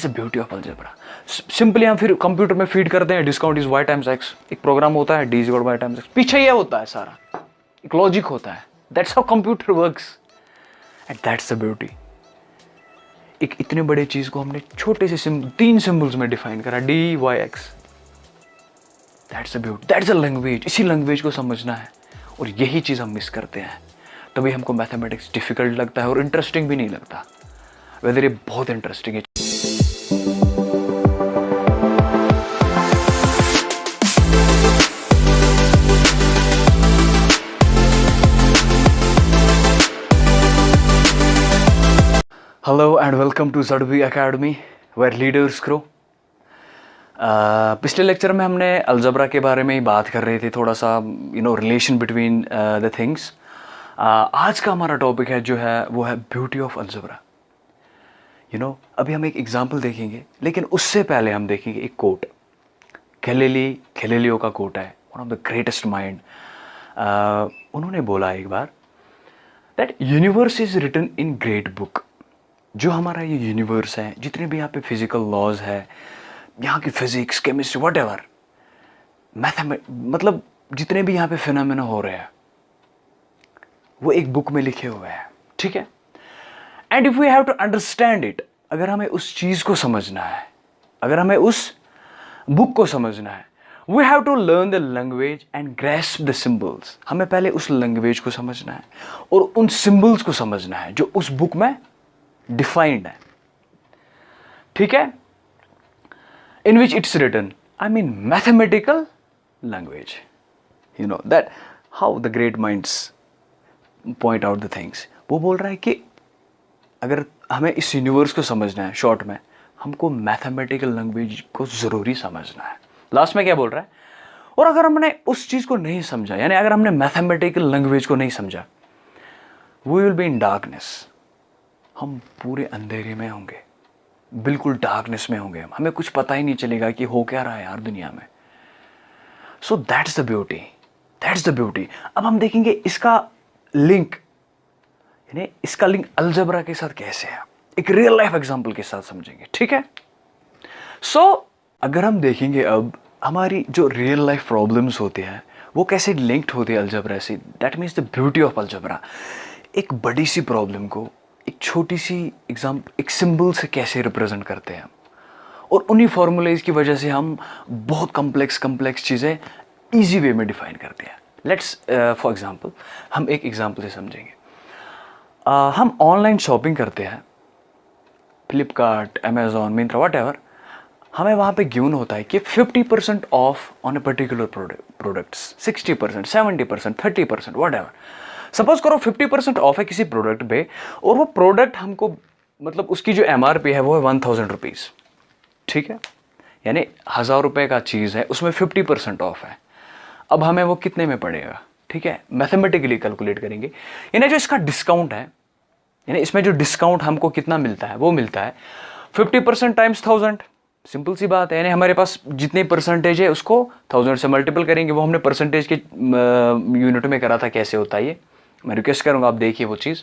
That's the beauty of algebra. Simply हम फिर computer में फीड करते हैं discount is y times x, एक प्रोग्राम होता है d is y times x, पीछे ये होता है सारा, एक लॉजिक होता है। That's how computer works and that's the beauty. एक इतने बड़े चीज को हमने छोटे से 3 सिंबल्स में डिफाइन करा, d y x। That's the beauty, that's the language. इसी लैंग्वेज को समझना है और यही चीज हम मिस करते हैं, तभी हमको मैथमेटिक्स डिफिकल्ट लगता है और इंटरेस्टिंग भी नहीं लगता। वेदर ये बहुत इंटरेस्टिंग है। Hello and welcome to ZB Academy where leaders grow. पिछले लेक्चर में हमने अलजेब्रा के बारे में ही बात कर रहे थे, थोड़ा सा रिलेशन बिटवीन द थिंग्स। आज का हमारा टॉपिक है जो है वो है ब्यूटी ऑफ अलजेब्रा। अभी हम एक एग्जांपल देखेंगे, लेकिन उससे पहले हम देखेंगे एक कोट। गैलीलियो का कोट है, one of the greatest mind. उन्होंने बोला एक बार that universe is written in great book. जो हमारा ये यूनिवर्स है, जितने भी यहाँ पे फिजिकल लॉज है, यहाँ की फिजिक्स, केमिस्ट्री, व्हाटएवर, मतलब जितने भी यहाँ पे फिनोमेना हो रहे हैं वो एक बुक में लिखे हुए हैं, ठीक है। And if we have to understand it, अगर हमें उस चीज को समझना है, अगर हमें उस बुक को समझना है, we have to learn the language and grasp the symbols. हमें पहले उस लैंग्वेज को समझना है और उन सिंबल्स को समझना है जो उस बुक में डिफाइंड है, ठीक है। In which it's written, I mean mathematical language. You know that how the great minds point out the things. वो बोल रहा है कि अगर हमें इस यूनिवर्स को समझना है, शॉर्ट में हमको मैथमेटिकल लैंग्वेज को जरूरी समझना है। लास्ट में क्या बोल रहा है, और अगर हमने उस चीज को नहीं समझा, यानी अगर हमने मैथमेटिकल लैंग्वेज को नहीं समझा, we will be in darkness. हम पूरे अंधेरे में होंगे, बिल्कुल डार्कनेस में होंगे, हमें कुछ पता ही नहीं चलेगा कि हो क्या रहा है यार दुनिया में। So that's the beauty, that's the beauty. अब हम देखेंगे इसका लिंक, यानी इसका लिंक अलजेब्रा के साथ कैसे है, एक रियल लाइफ एग्जांपल के साथ समझेंगे, ठीक है। सो अगर हम देखेंगे अब हमारी जो रियल लाइफ प्रॉब्लम्स होते हैं वो कैसे लिंक्ड होते हैं अलजेब्रा से, that means the beauty of algebra. एक बड़ी सी प्रॉब्लम को एक छोटी सी एग्जाम्पल, एक सिंबल से कैसे रिप्रेजेंट करते हैं, और उन्हीं फॉर्मूलेज की वजह से हम बहुत कॉम्प्लेक्स चीज़ें इजी वे में डिफाइन करते हैं। लेट्स फॉर एग्जांपल, हम एक एग्जांपल से समझेंगे। हम ऑनलाइन शॉपिंग करते हैं, फ्लिपकार्ट, अमेजोन, मिंत्रा, व्हाटएवर। हमें वहाँ पे गिवन होता है कि 50% of on a particular products, 60%, 70%, 30%, whatever. Suppose करो 50% ऑफ है किसी प्रोडक्ट पे, और वो प्रोडक्ट हमको, मतलब उसकी जो MRP है वो है 1000 रुपीज़, ठीक है। यानी 1000 रुपये का चीज़ है, उसमें 50% ऑफ है। अब हमें वो कितने में पड़ेगा, ठीक है, मैथमेटिकली कैलकुलेट करेंगे। यानी जो इसका डिस्काउंट है, यानी इसमें जो डिस्काउंट हमको कितना मिलता है, वो मिलता है 50% टाइम्स 1000। सिंपल सी बात है, यानी हमारे पास जितनी परसेंटेज है उसको 1000 से मल्टीपल करेंगे। वो हमने परसेंटेज के यूनिट में करा था, कैसे होता है ये मैं रिक्वेस्ट करूंगा आप देखिए वो चीज़।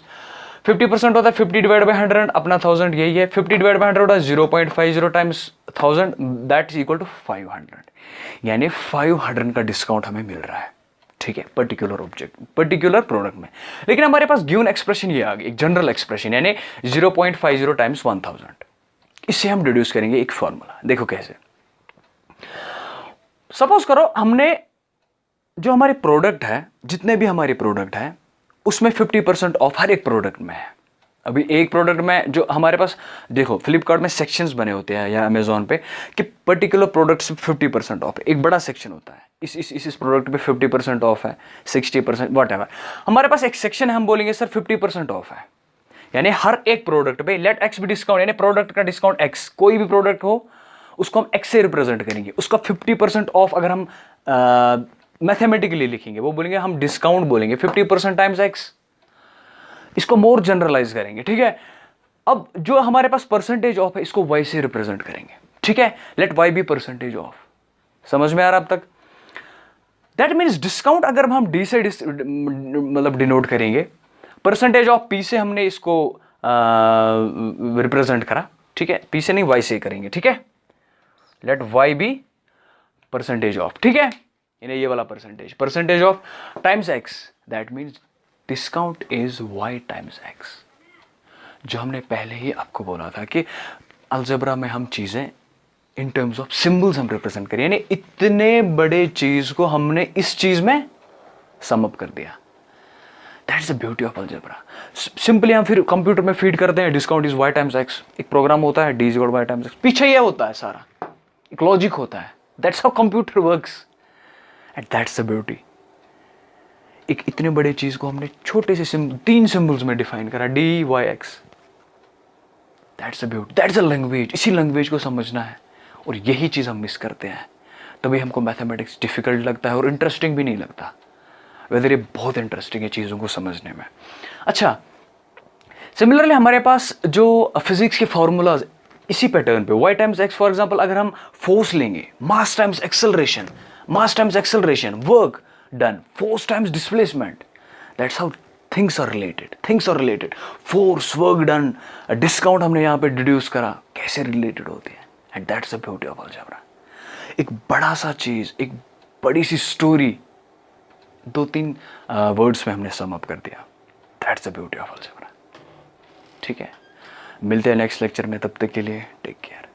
50% होता है 50 डिवाइड बाई 100, अपना 1000 यही है। 50 डिवाइड बाई 100 होता है 0.50 times 1000, that is equal to 500। यानी 500 का डिस्काउंट हमें मिल रहा है, ठीक है, पर्टिकुलर प्रोडक्ट में। लेकिन हमारे पास गिवन एक्सप्रेशन ये आ गई, एक जनरल एक्सप्रेशन, यानी 0.50 टाइम्स 1000। इससे हम डिड्यूस करेंगे एक फॉर्मूला। देखो कैसे। सपोज करो हमने जो हमारे प्रोडक्ट है, जितने भी हमारे प्रोडक्ट है, उसमें 50% ऑफ हर एक प्रोडक्ट में है। अभी एक प्रोडक्ट में जो हमारे पास, देखो फ्लिपकार्ट में सेक्शंस बने होते हैं या अमेजोन पे कि पर्टिकुलर प्रोडक्ट से 50% ऑफ है, एक बड़ा सेक्शन होता है। इस प्रोडक्ट पे 50% ऑफ है, 60%, व्हाटएवर। हमारे पास एक सेक्शन है, हम बोलेंगे सर 50% ऑफ है, यानी हर एक प्रोडक्ट पे लेट एक्स भी डिस्काउंट, यानी प्रोडक्ट का डिस्काउंट एक्स, कोई भी प्रोडक्ट हो उसको हम एक्स से रिप्रेजेंट करेंगे। उसका 50% ऑफ अगर हम मैथमेटिकली लिखेंगे, वो बोलेंगे हम डिस्काउंट बोलेंगे 50% टाइम्स एक्स। इसको मोर जनरलाइज करेंगे, ठीक है। अब जो हमारे पास परसेंटेज ऑफ है, इसको वाई से रिप्रेजेंट करेंगे, ठीक है। Let y be percentage of. समझ में आ रहा अब तक? दैट मीन्स डिस्काउंट अगर हम डी से मतलब डिनोट करेंगे, परसेंटेज ऑफ पी से हमने इसको रिप्रेजेंट करा, ठीक है, पी से नहीं वाई से ही करेंगे, ठीक है। Let y be percentage of, ठीक है, इन्हें ये वाला percentage of times x, that means discount is y times x. जो हमने पहले ही आपको बोला था कि अलजेब्रा में हम चीजें इन टर्म्स ऑफ सिंबल्स हम रिप्रेजेंट करें, यानी इतने बड़े चीज को हमने इस चीज में सम अप कर दिया। That's the beauty of algebra. Simply हम फिर कंप्यूटर में फीड करते हैं discount is y times x, एक प्रोग्राम होता है d is y times x, पीछे ये होता है सारा, एक लॉजिक होता है। That's how computer works and that's the beauty. एक इतने बड़े चीज को हमने छोटे से 3 सिंबल्स में डिफाइन करा, d y x. That's a beauty, that's a language. इसी लैंग्वेज को समझना है और यही चीज़ हम मिस करते हैं, तभी हमको मैथमेटिक्स डिफिकल्ट लगता है और इंटरेस्टिंग भी नहीं लगता। वेदर ये बहुत इंटरेस्टिंग है चीज़ों को समझने में। अच्छा, सिमिलरली हमारे पास जो फिजिक्स के फॉर्मूलाज इसी पैटर्न पे, y times x for example, अगर हम फोर्स लेंगे, mass times acceleration, work done, force times displacement, that's how things are related. Force, work done, discount हमने यहाँ पे डिड्यूस करा, कैसे रिलेटेड होती है, and that's the beauty of algebra. एक बड़ा सा चीज, एक बड़ी सी स्टोरी 2-3 वर्ड्स में हमने सम अप कर दिया। That's the beauty of algebra. ठीक है, मिलते हैं नेक्स्ट लेक्चर में, तब तक के लिए टेक केयर।